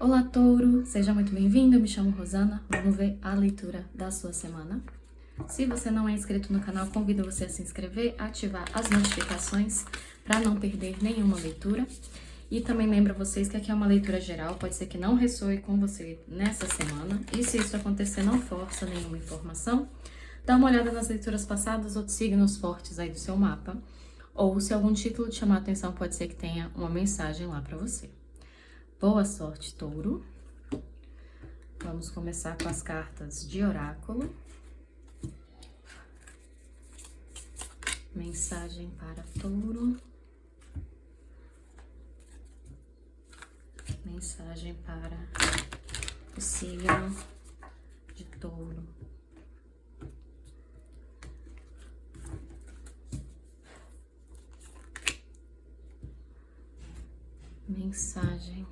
Olá, Touro! Seja muito bem-vindo, eu me chamo Rosana. Vamos ver a leitura da sua semana. Se você não é inscrito no canal, convido você a se inscrever, ativar as notificações para não perder nenhuma leitura. E também lembro a vocês que aqui é uma leitura geral, pode ser que não ressoe com você nessa semana. E se isso acontecer, não força nenhuma informação. Dá uma olhada nas leituras passadas, outros signos fortes aí do seu mapa. Ou se algum título te chamar a atenção, pode ser que tenha uma mensagem lá para você. Boa sorte, Touro. Vamos começar com as cartas de oráculo. Mensagem para Touro. Mensagem para o signo de Touro. Mensagem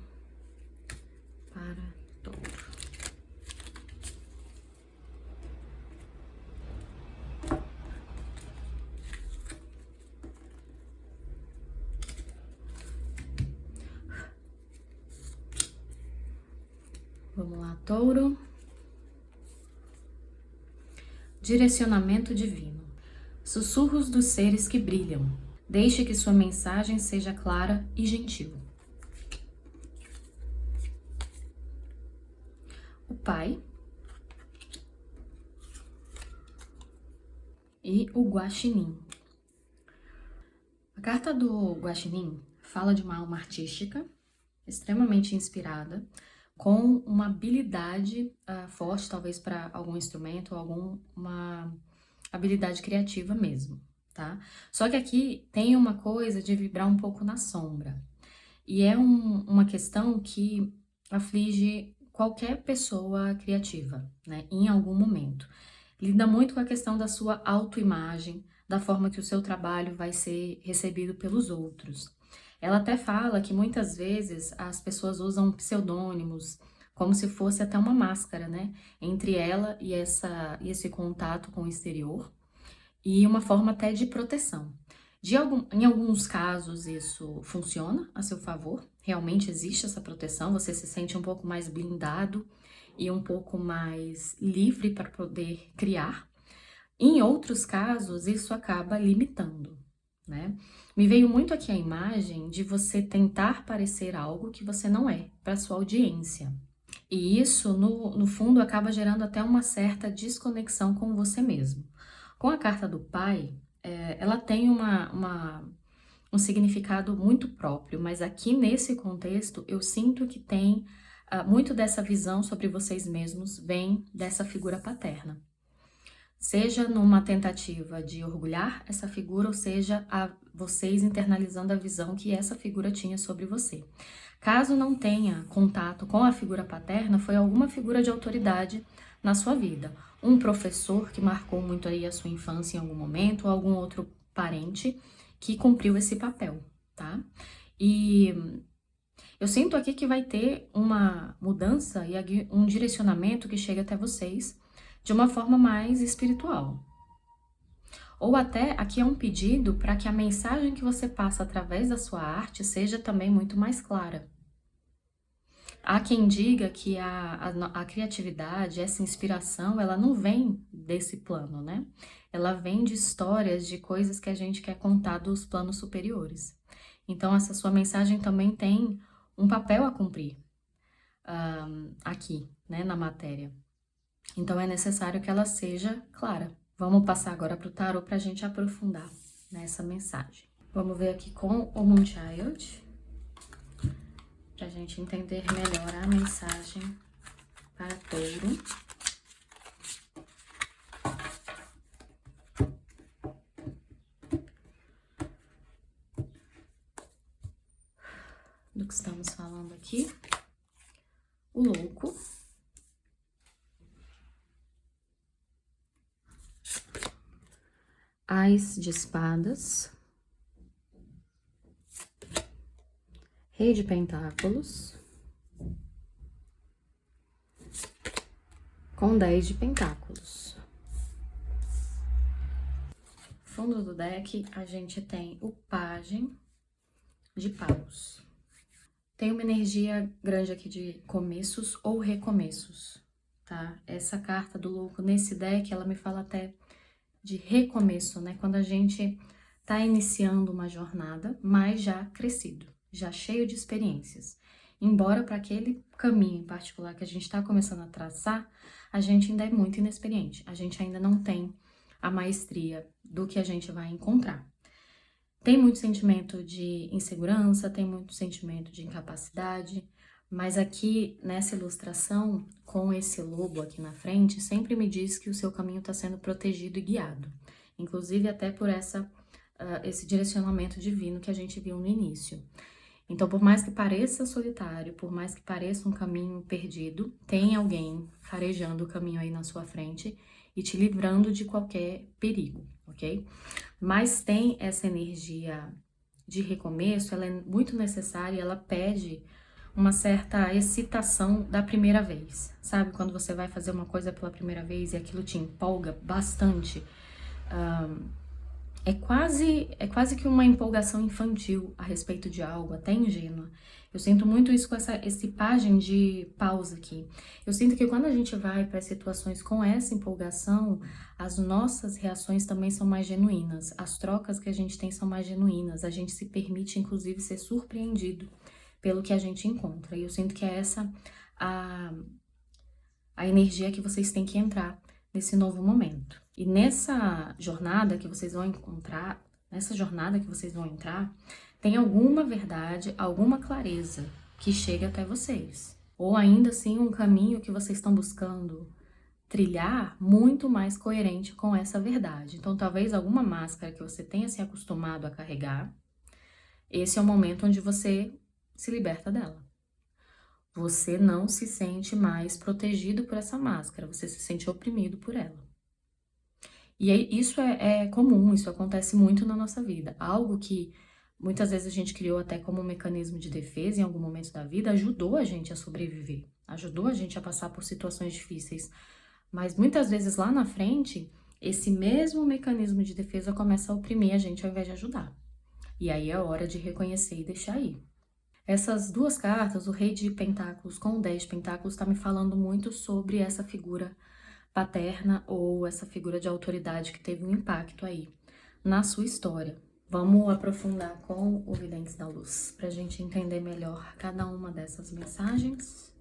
para Touro. Vamos lá, Touro. Direcionamento divino. Sussurros dos seres que brilham. Deixe que sua mensagem seja clara e gentil. O Pai e o Guaxinim. A carta do Guaxinim fala de uma alma artística, extremamente inspirada, com uma habilidade forte, talvez para algum instrumento, alguma habilidade criativa mesmo, tá? Só que aqui tem uma coisa de vibrar um pouco na sombra. E é uma questão que aflige qualquer pessoa criativa, né? Em algum momento. Lida muito com a questão da sua autoimagem, da forma que o seu trabalho vai ser recebido pelos outros. Ela até fala que muitas vezes as pessoas usam pseudônimos, como se fosse até uma máscara, né? Entre ela e esse contato com o exterior, e uma forma até de proteção. Em alguns casos isso funciona a seu favor, realmente existe essa proteção, você se sente um pouco mais blindado e um pouco mais livre para poder criar. Em outros casos, isso acaba limitando, né? Me veio muito aqui a imagem de você tentar parecer algo que você não é para sua audiência. E isso, no fundo, acaba gerando até uma certa desconexão com você mesmo. Com a carta do pai, ela tem um significado muito próprio, mas aqui nesse contexto eu sinto que tem muito dessa visão sobre vocês mesmos, vem dessa figura paterna. Seja numa tentativa de orgulhar essa figura, ou seja, vocês internalizando a visão que essa figura tinha sobre você. Caso não tenha contato com a figura paterna, foi alguma figura de autoridade na sua vida. Um professor que marcou muito aí a sua infância em algum momento, ou algum outro parente que cumpriu esse papel, tá? E eu sinto aqui que vai ter uma mudança e um direcionamento que chega até vocês de uma forma mais espiritual. Ou até aqui é um pedido para que a mensagem que você passa através da sua arte seja também muito mais clara. Há quem diga que a criatividade, essa inspiração, ela não vem desse plano, né? Ela vem de histórias, de coisas que a gente quer contar dos planos superiores. Então, essa sua mensagem também tem um papel a cumprir aqui, né, na matéria. Então, é necessário que ela seja clara. Vamos passar agora para o tarô para a gente aprofundar nessa mensagem. Vamos ver aqui com o Moonchild, para a gente entender melhor a mensagem para Touro. Do que estamos falando aqui. O louco. Ás de espadas. Rei de pentáculos. Com 10 de pentáculos. Fundo do deck, a gente tem o pajem de paus. Tem uma energia grande aqui de começos ou recomeços, tá? Essa carta do louco nesse deck, ela me fala até de recomeço, né? Quando a gente tá iniciando uma jornada, mas já crescido, já cheio de experiências. Embora para aquele caminho em particular que a gente está começando a traçar, a gente ainda é muito inexperiente. A gente ainda não tem a maestria do que a gente vai encontrar. Tem muito sentimento de insegurança, tem muito sentimento de incapacidade, mas aqui nessa ilustração, com esse lobo aqui na frente, sempre me diz que o seu caminho está sendo protegido e guiado. Inclusive até por esse direcionamento divino que a gente viu no início. Então, por mais que pareça solitário, por mais que pareça um caminho perdido, tem alguém farejando o caminho aí na sua frente e te livrando de qualquer perigo, ok? Mas tem essa energia de recomeço, ela é muito necessária, ela pede uma certa excitação da primeira vez, sabe? Quando você vai fazer uma coisa pela primeira vez e aquilo te empolga bastante, é quase que uma empolgação infantil a respeito de algo, até ingênua. Eu sinto muito isso com essa tipagem de pausa aqui. Eu sinto que quando a gente vai para situações com essa empolgação, as nossas reações também são mais genuínas. As trocas que a gente tem são mais genuínas. A gente se permite, inclusive, ser surpreendido pelo que a gente encontra. E eu sinto que é essa a energia que vocês têm que entrar nesse novo momento. E nessa jornada que vocês vão encontrar, nessa jornada que vocês vão entrar, tem alguma verdade, alguma clareza que chega até vocês. Ou ainda assim um caminho que vocês estão buscando trilhar muito mais coerente com essa verdade. Então talvez alguma máscara que você tenha se acostumado a carregar, esse é o momento onde você se liberta dela. Você não se sente mais protegido por essa máscara, você se sente oprimido por ela. E isso é comum, isso acontece muito na nossa vida. Algo que muitas vezes a gente criou até como um mecanismo de defesa em algum momento da vida, ajudou a gente a sobreviver, ajudou a gente a passar por situações difíceis. Mas muitas vezes lá na frente, esse mesmo mecanismo de defesa começa a oprimir a gente ao invés de ajudar. E aí é hora de reconhecer e deixar ir. Essas duas cartas, o Rei de Pentáculos com o 10 de Pentáculos, está me falando muito sobre essa figura paterna ou essa figura de autoridade que teve um impacto aí na sua história. Vamos aprofundar com o Videntes da Luz, para a gente entender melhor cada uma dessas mensagens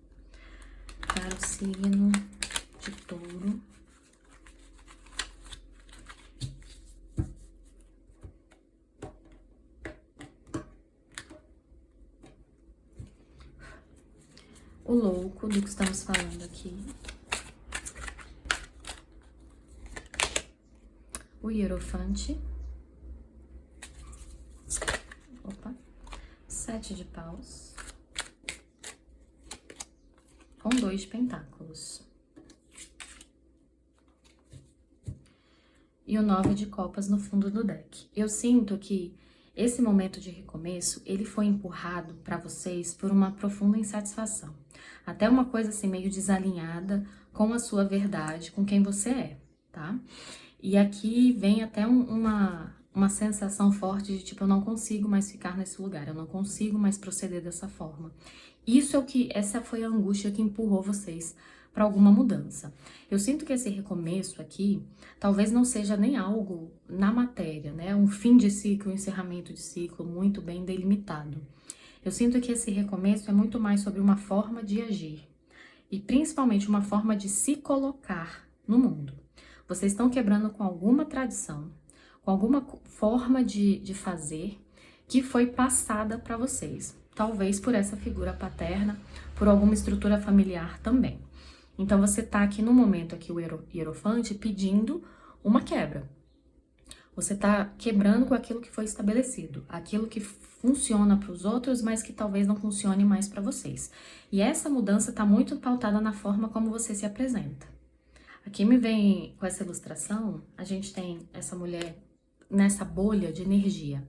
para o signo de Touro. O louco do que estamos falando aqui. O Hierofante. Opa. 7 de paus. Com 2 de pentáculos. E o 9 de copas no fundo do deck. Eu sinto que esse momento de recomeço, ele foi empurrado para vocês por uma profunda insatisfação. Até uma coisa assim meio desalinhada com a sua verdade, com quem você é, tá? E aqui vem até uma sensação forte de tipo, eu não consigo mais ficar nesse lugar, eu não consigo mais proceder dessa forma. Essa foi a angústia que empurrou vocês para alguma mudança. Eu sinto que esse recomeço aqui, talvez não seja nem algo na matéria, né? Um fim de ciclo, um encerramento de ciclo muito bem delimitado. Eu sinto que esse recomeço é muito mais sobre uma forma de agir e principalmente uma forma de se colocar no mundo. Vocês estão quebrando com alguma tradição, com alguma forma de fazer que foi passada para vocês. Talvez por essa figura paterna, por alguma estrutura familiar também. Então você tá aqui no momento aqui, o Hierofante, pedindo uma quebra. Você tá quebrando com aquilo que foi estabelecido, aquilo que funciona para os outros, mas que talvez não funcione mais para vocês. E essa mudança tá muito pautada na forma como você se apresenta. Aqui me vem com essa ilustração, a gente tem essa mulher nessa bolha de energia.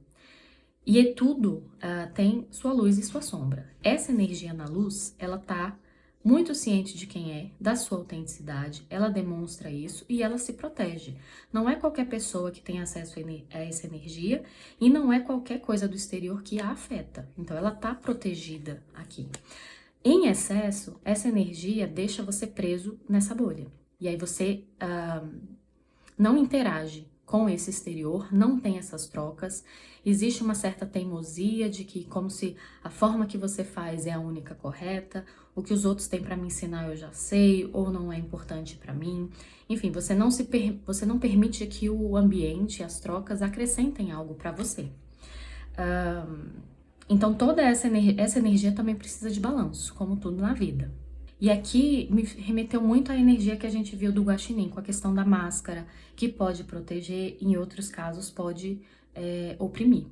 E tudo tem sua luz e sua sombra. Essa energia na luz, ela tá muito ciente de quem é, da sua autenticidade, ela demonstra isso e ela se protege. Não é qualquer pessoa que tem acesso a essa energia e não é qualquer coisa do exterior que a afeta. Então ela tá protegida aqui. Em excesso, essa energia deixa você preso nessa bolha. E aí você não interage com esse exterior, não tem essas trocas, existe uma certa teimosia de que como se a forma que você faz é a única correta, o que os outros têm para me ensinar eu já sei, ou não é importante para mim. Enfim, você não permite que o ambiente, as trocas acrescentem algo para você. Então toda essa energia também precisa de balanço, como tudo na vida. E aqui me remeteu muito à energia que a gente viu do guaxinim, com a questão da máscara, que pode proteger, em outros casos pode oprimir.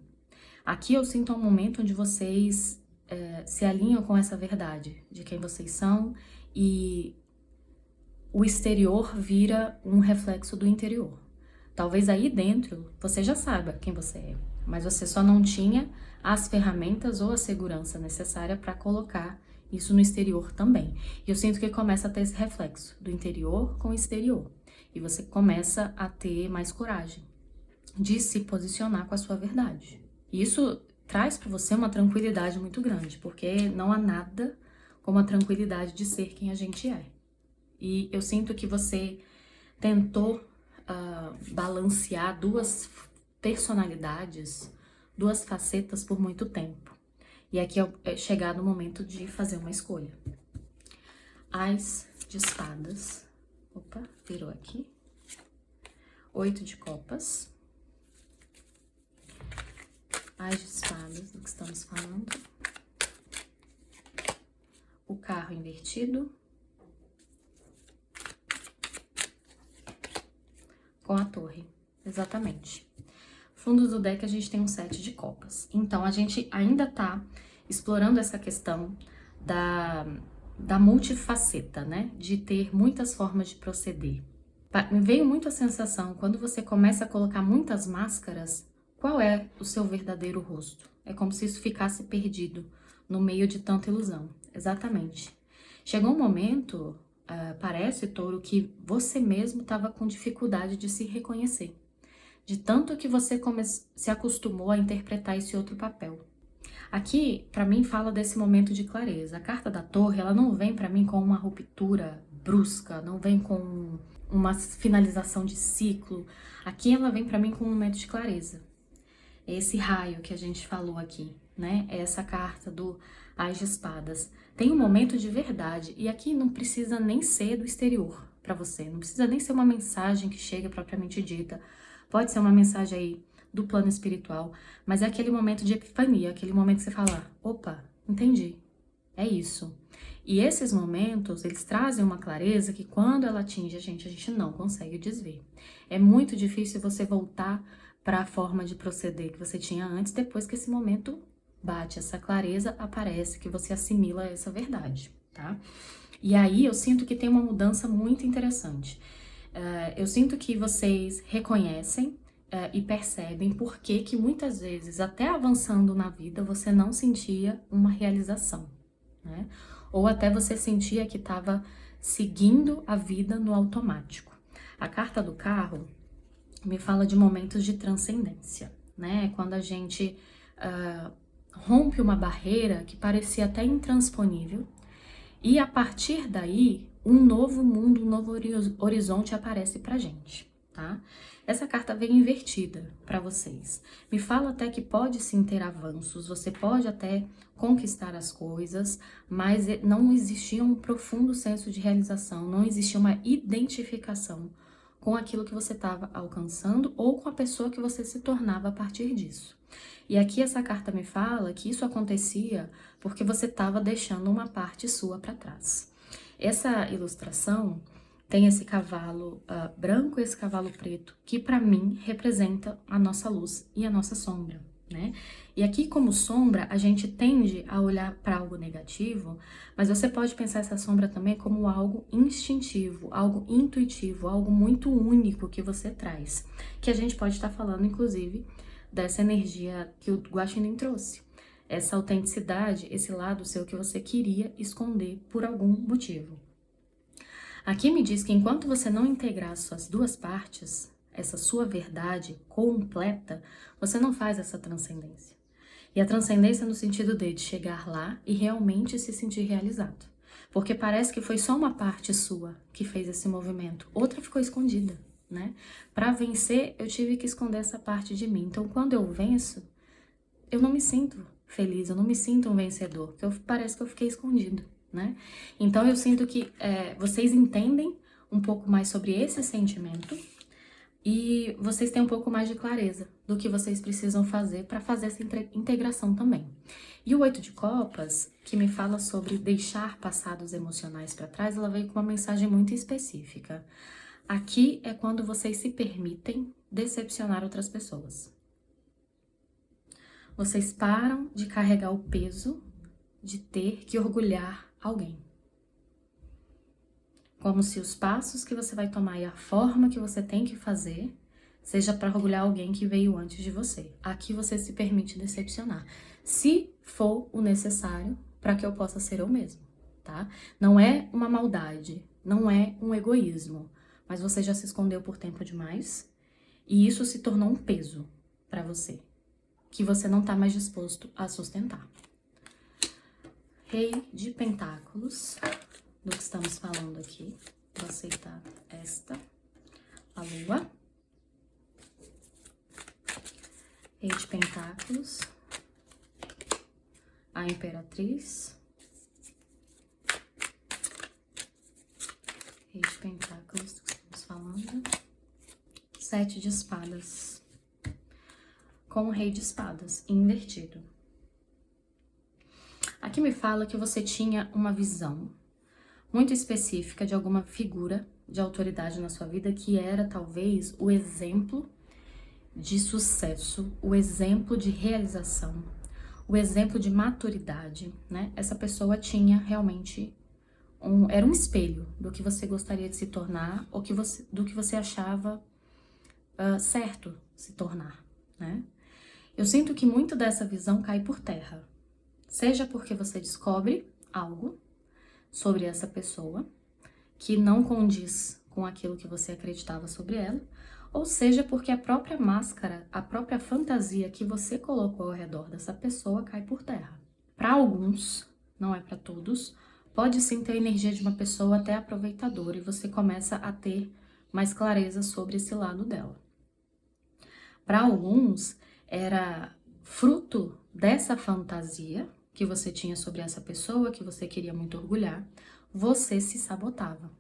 Aqui eu sinto um momento onde vocês se alinham com essa verdade de quem vocês são e o exterior vira um reflexo do interior. Talvez aí dentro você já saiba quem você é, mas você só não tinha as ferramentas ou a segurança necessária para colocar isso no exterior também. E eu sinto que começa a ter esse reflexo do interior com o exterior. E você começa a ter mais coragem de se posicionar com a sua verdade. E isso traz para você uma tranquilidade muito grande, porque não há nada como a tranquilidade de ser quem a gente é. E eu sinto que você tentou balancear duas personalidades, duas facetas por muito tempo. E aqui é chegado o momento de fazer uma escolha. Ás de espadas. Opa, virou aqui. 8 de copas. Ás de espadas, do que estamos falando. O carro invertido. Com a torre, exatamente. Fundos do deck a gente tem um 7 de copas. Então a gente ainda tá explorando essa questão da multifaceta, né? De ter muitas formas de proceder. Me veio muito a sensação, quando você começa a colocar muitas máscaras, qual é o seu verdadeiro rosto? É como se isso ficasse perdido no meio de tanta ilusão. Exatamente. Chegou um momento, parece, Touro, que você mesmo estava com dificuldade de se reconhecer. De tanto que você se acostumou a interpretar esse outro papel. Aqui, para mim, fala desse momento de clareza. A carta da torre, ela não vem para mim com uma ruptura brusca, não vem com uma finalização de ciclo. Aqui ela vem para mim com um momento de clareza. É esse raio que a gente falou aqui, né? É essa carta do Ás de Espadas. Tem um momento de verdade, e aqui não precisa nem ser do exterior para você, não precisa nem ser uma mensagem que chega propriamente dita. Pode ser uma mensagem aí do plano espiritual, mas é aquele momento de epifania, aquele momento que você fala, opa, entendi, é isso. E esses momentos, eles trazem uma clareza que quando ela atinge a gente não consegue desver. É muito difícil você voltar para a forma de proceder que você tinha antes, depois que esse momento bate, essa clareza aparece, que você assimila essa verdade, tá? E aí eu sinto que tem uma mudança muito interessante. Eu sinto que vocês reconhecem e percebem por que muitas vezes, até avançando na vida, você não sentia uma realização, né? Ou até você sentia que estava seguindo a vida no automático. A carta do carro me fala de momentos de transcendência, né? Quando a gente rompe uma barreira que parecia até intransponível e a partir daí um novo mundo, um novo horizonte aparece pra gente, tá? Essa carta vem invertida para vocês. Me fala até que pode sim ter avanços, você pode até conquistar as coisas, mas não existia um profundo senso de realização, não existia uma identificação com aquilo que você estava alcançando ou com a pessoa que você se tornava a partir disso. E aqui essa carta me fala que isso acontecia porque você estava deixando uma parte sua para trás. Essa ilustração tem esse cavalo branco e esse cavalo preto, que para mim representa a nossa luz e a nossa sombra, né? E aqui como sombra, a gente tende a olhar para algo negativo, mas você pode pensar essa sombra também como algo instintivo, algo intuitivo, algo muito único que você traz, que a gente pode estar falando, inclusive, dessa energia que o Guaxinim trouxe. essa autenticidade, esse lado seu que você queria esconder por algum motivo. Aqui me diz que enquanto você não integrar suas duas partes, essa sua verdade completa, você não faz essa transcendência. E a transcendência no sentido de chegar lá e realmente se sentir realizado. Porque parece que foi só uma parte sua que fez esse movimento, outra ficou escondida, né? Para vencer, eu tive que esconder essa parte de mim. Então, quando eu venço, eu não me sinto feliz, eu não me sinto um vencedor, porque parece que eu fiquei escondido, né? Então, eu sinto que vocês entendem um pouco mais sobre esse sentimento e vocês têm um pouco mais de clareza do que vocês precisam fazer para fazer essa integração também. E o 8 de copas, que me fala sobre deixar passados emocionais para trás, ela veio com uma mensagem muito específica. Aqui é quando vocês se permitem decepcionar outras pessoas. Vocês param de carregar o peso de ter que orgulhar alguém. Como se os passos que você vai tomar e a forma que você tem que fazer seja para orgulhar alguém que veio antes de você. Aqui você se permite decepcionar, se for o necessário para que eu possa ser eu mesmo, tá? Não é uma maldade, não é um egoísmo, mas você já se escondeu por tempo demais e isso se tornou um peso para você, que você não tá mais disposto a sustentar. Rei de Pentáculos, do que estamos falando aqui. Vou aceitar a Lua. Rei de Pentáculos, a Imperatriz, Rei de Pentáculos, do que estamos falando, 7 de Espadas, com o Rei de Espadas invertido. Aqui me fala que você tinha uma visão muito específica de alguma figura de autoridade na sua vida que era talvez o exemplo de sucesso, o exemplo de realização, o exemplo de maturidade, né? Essa pessoa tinha realmente era um espelho do que você gostaria de se tornar ou do que você achava certo se tornar, né? Eu sinto que muito dessa visão cai por terra, seja porque você descobre algo sobre essa pessoa que não condiz com aquilo que você acreditava sobre ela, ou seja, porque a própria máscara, a própria fantasia que você colocou ao redor dessa pessoa cai por terra. Para alguns, não é para todos, pode sim ter a energia de uma pessoa até aproveitadora e você começa a ter mais clareza sobre esse lado dela. Para alguns, era fruto dessa fantasia que você tinha sobre essa pessoa, que você queria muito orgulhar, você se sabotava.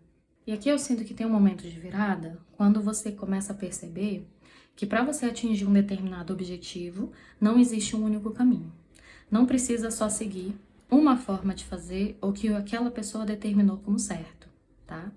E aqui eu sinto que tem um momento de virada quando você começa a perceber que para você atingir um determinado objetivo, não existe um único caminho. Não precisa só seguir uma forma de fazer ou que aquela pessoa determinou como certo, tá?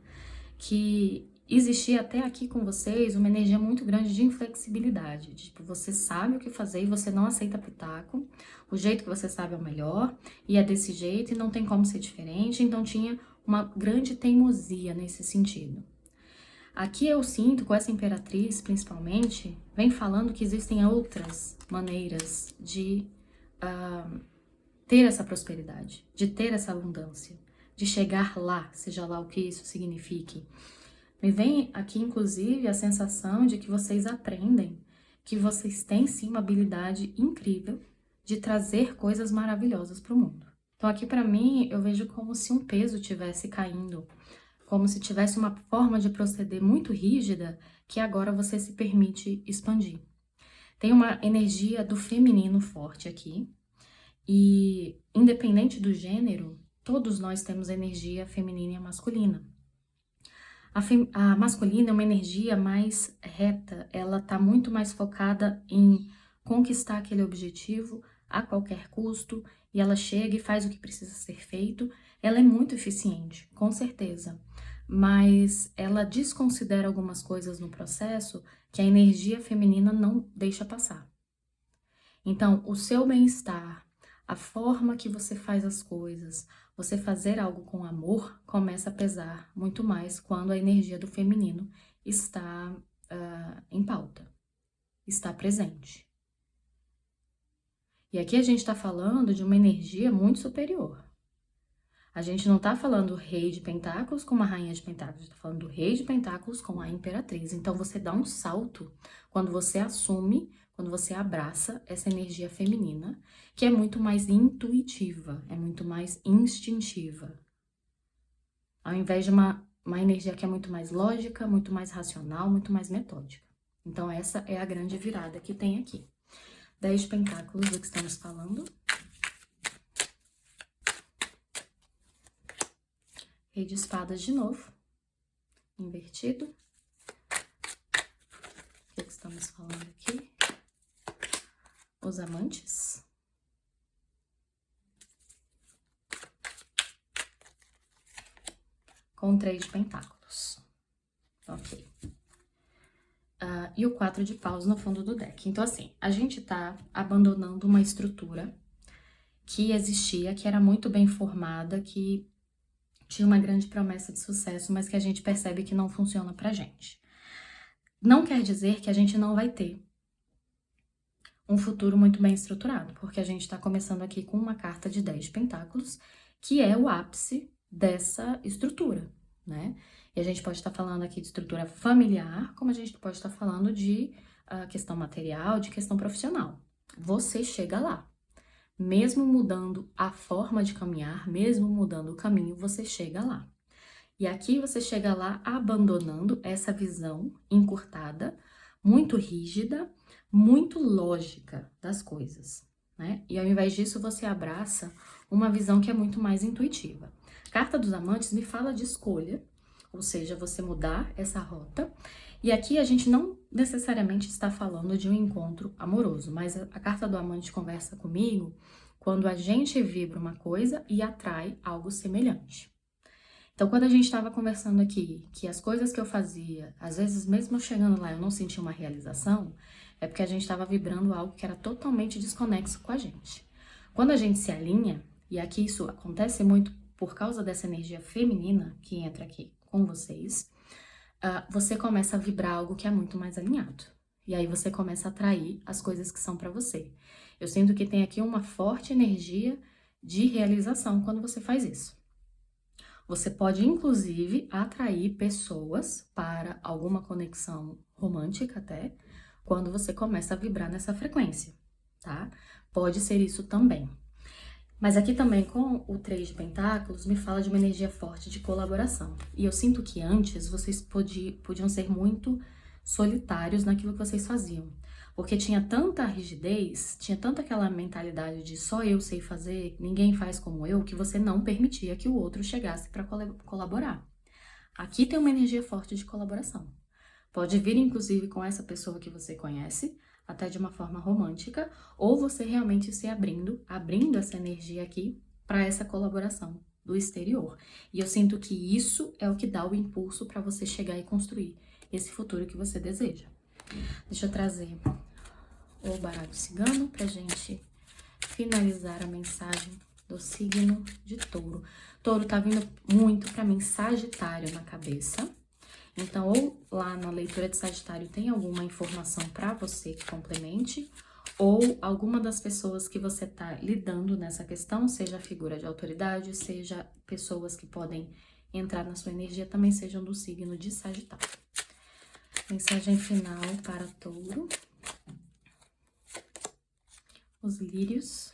Que existia até aqui com vocês uma energia muito grande de inflexibilidade. Tipo, você sabe o que fazer e você não aceita pitaco. O jeito que você sabe é o melhor e é desse jeito e não tem como ser diferente. Então tinha uma grande teimosia nesse sentido. Aqui eu sinto, com essa Imperatriz principalmente, vem falando que existem outras maneiras de ter essa prosperidade, de ter essa abundância, de chegar lá, seja lá o que isso signifique. Me vem aqui, inclusive, a sensação de que vocês aprendem que vocês têm sim uma habilidade incrível de trazer coisas maravilhosas para o mundo. Então aqui para mim eu vejo como se um peso tivesse caindo, como se tivesse uma forma de proceder muito rígida que agora você se permite expandir. Tem uma energia do feminino forte aqui e independente do gênero, todos nós temos energia feminina e masculina. A masculina é uma energia mais reta, ela está muito mais focada em conquistar aquele objetivo a qualquer custo, e ela chega e faz o que precisa ser feito. Ela é muito eficiente, com certeza, mas ela desconsidera algumas coisas no processo que a energia feminina não deixa passar. Então, o seu bem-estar, a forma que você faz as coisas, você fazer algo com amor, começa a pesar muito mais quando a energia do feminino está em pauta, está presente. E aqui a gente está falando de uma energia muito superior. A gente não tá falando rei de pentáculos com uma rainha de pentáculos, tá falando do rei de pentáculos com a imperatriz. Então você dá um salto quando você assume, quando você abraça essa energia feminina, que é muito mais intuitiva, é muito mais instintiva. Ao invés de uma energia que é muito mais lógica, muito mais racional, muito mais metódica. Então essa é a grande virada que tem aqui. 10 de pentáculos, do que estamos falando. Rei de espadas de novo, invertido. O que estamos falando aqui? Os amantes. Com 3 de pentáculos. Ok. E o 4 de paus no fundo do deck. Então, assim, a gente tá abandonando uma estrutura que existia, que era muito bem formada, que tinha uma grande promessa de sucesso, mas que a gente percebe que não funciona pra gente. Não quer dizer que a gente não vai ter um futuro muito bem estruturado, porque a gente tá começando aqui com uma carta de 10 de pentáculos, que é o ápice dessa estrutura, né? E a gente pode estar falando aqui de estrutura familiar, como a gente pode estar falando de questão material, de questão profissional. Você chega lá. Mesmo mudando a forma de caminhar, mesmo mudando o caminho, você chega lá. E aqui você chega lá abandonando essa visão encurtada, muito rígida, muito lógica das coisas, né? E ao invés disso, você abraça uma visão que é muito mais intuitiva. Carta dos Amantes me fala de escolha, ou seja, você mudar essa rota. E aqui a gente não necessariamente está falando de um encontro amoroso, mas a carta do Amante conversa comigo quando a gente vibra uma coisa e atrai algo semelhante. Então, quando a gente estava conversando aqui, que as coisas que eu fazia, às vezes mesmo eu chegando lá eu não sentia uma realização, é porque a gente estava vibrando algo que era totalmente desconexo com a gente. Quando a gente se alinha, e aqui isso acontece muito por causa dessa energia feminina que entra aqui com vocês, você começa a vibrar algo que é muito mais alinhado. E aí você começa a atrair as coisas que são para você. Eu sinto que tem aqui uma forte energia de realização quando você faz isso. Você pode, inclusive, atrair pessoas para alguma conexão romântica até, quando você começa a vibrar nessa frequência, tá? Pode ser isso também. Mas aqui também, com o 3 de pentáculos, me fala de uma energia forte de colaboração. E eu sinto que antes vocês podiam ser muito solitários naquilo que vocês faziam. Porque tinha tanta rigidez, tinha tanta aquela mentalidade de só eu sei fazer, ninguém faz como eu, que você não permitia que o outro chegasse para colaborar. Aqui tem uma energia forte de colaboração. Pode vir, inclusive, com essa pessoa que você conhece, até de uma forma romântica, ou você realmente se abrindo essa energia aqui para essa colaboração do exterior. E eu sinto que isso é o que dá o impulso para você chegar e construir esse futuro que você deseja. Deixa eu trazer o baralho cigano pra gente finalizar a mensagem do signo de Touro. Touro tá vindo muito pra mim Sagitário na cabeça. Então, ou lá na leitura de Sagitário tem alguma informação para você que complemente, ou alguma das pessoas que você tá lidando nessa questão, seja figura de autoridade, seja pessoas que podem entrar na sua energia, também sejam do signo de Sagitário. Mensagem final para Touro. Os lírios.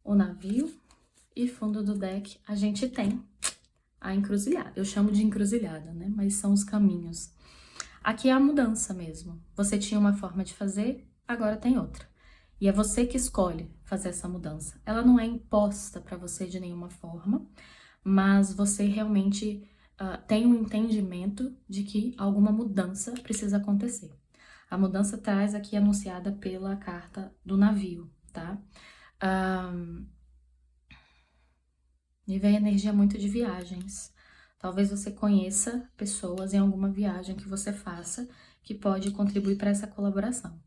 O navio. E fundo do deck, a gente tem a encruzilhada. Eu chamo de encruzilhada, né? Mas são os caminhos. Aqui é a mudança mesmo. Você tinha uma forma de fazer, agora tem outra. E é você que escolhe fazer essa mudança. Ela não é imposta para você de nenhuma forma, mas você realmente tem um entendimento de que alguma mudança precisa acontecer. A mudança traz aqui anunciada pela carta do navio, tá? Me vem energia muito de viagens. Talvez você conheça pessoas em alguma viagem que você faça que pode contribuir para essa colaboração.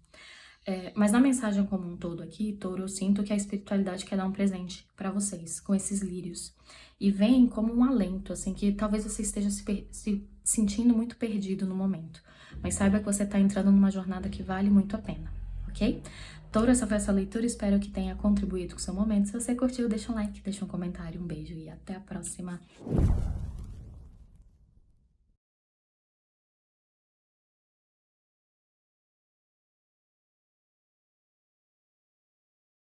Mas na mensagem como um todo aqui, Touro, eu sinto que a espiritualidade quer dar um presente para vocês, com esses lírios. E vem como um alento, assim, que talvez você esteja se sentindo muito perdido no momento. mas saiba que você está entrando numa jornada que vale muito a pena, ok? Touro, essa foi essa leitura, espero que tenha contribuído com o seu momento. Se você curtiu, deixa um like, deixa um comentário, um beijo e até a próxima!